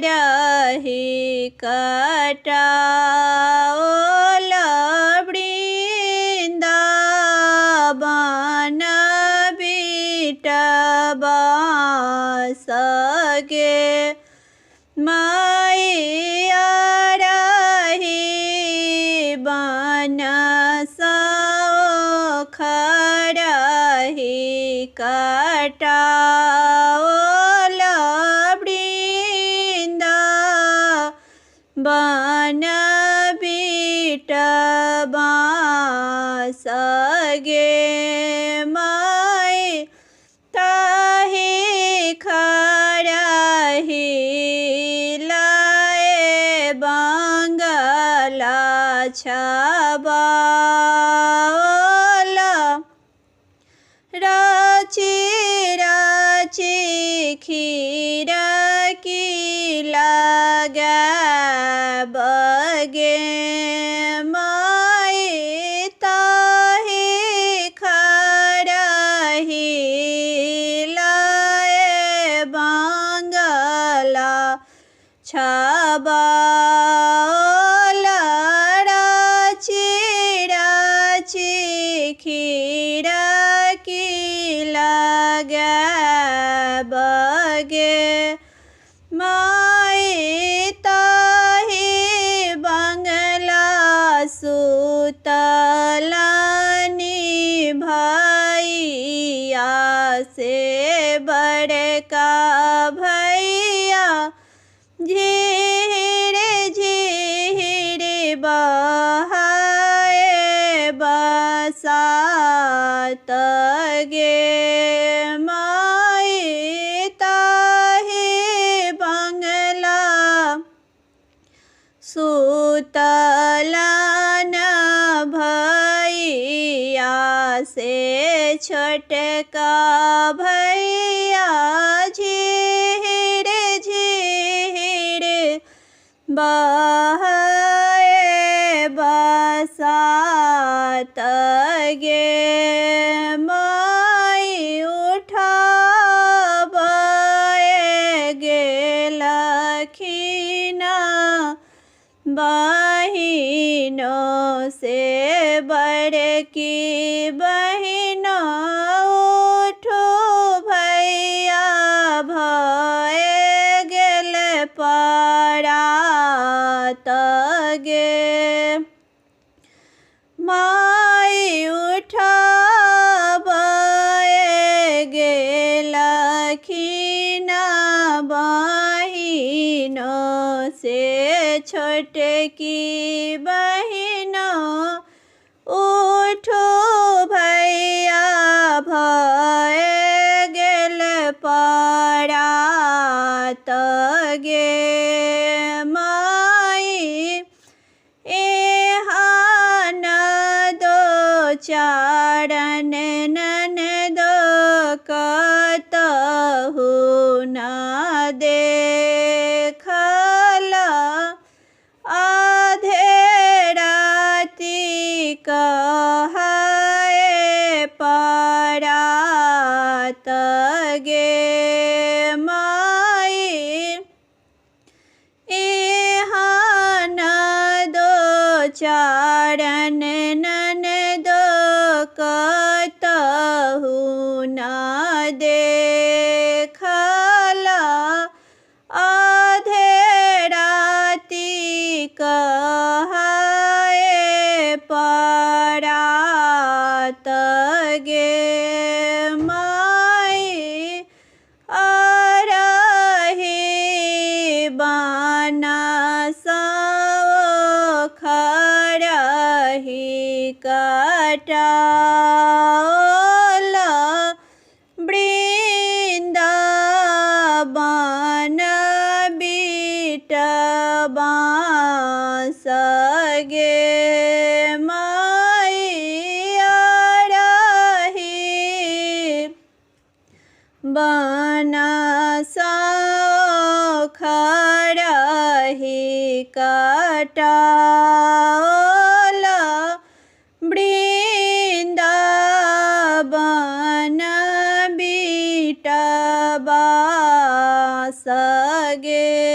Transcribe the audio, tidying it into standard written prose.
रही कटाओल वृंदावन बीटबा सगे मैया रही बन सौख रही कटाओल वृंदावन बीटबा सगे माय ताहि खरही लाए बंगला छबाओल राची राची खीर की लगा बगे माय ताहि खरही लाए बंगला छबाओल राची राची खीर की लगा बगे माय ताहि बंगला सुतलानी भैया से बड़का भैया झीर झीर बहाए बसात गे माय ताहि बंगला सुतलान भैया से छोटका भैया झीर झीर बहाए बसात गे माय उठाबे गेलखिना बहिनों से बड़की बहिनों उठो भैया भए गेल परात गे माय उठाबे गेलखिना बहिनों से छोटकी बहिनों उठो भैया भए गेल परात गे माय एहन दो चारण ननदो कतहु न देखला आधे राति कहाए परात गे माय एहन दो चारण ननदो कतहु न देखला आधे राति कहाए परात गे माय अरही बना सौख रही कटाओल वृंदावन बीटबा सगे माय रही बना सौख रही कटाओल वृंदावन बीटबा सगे।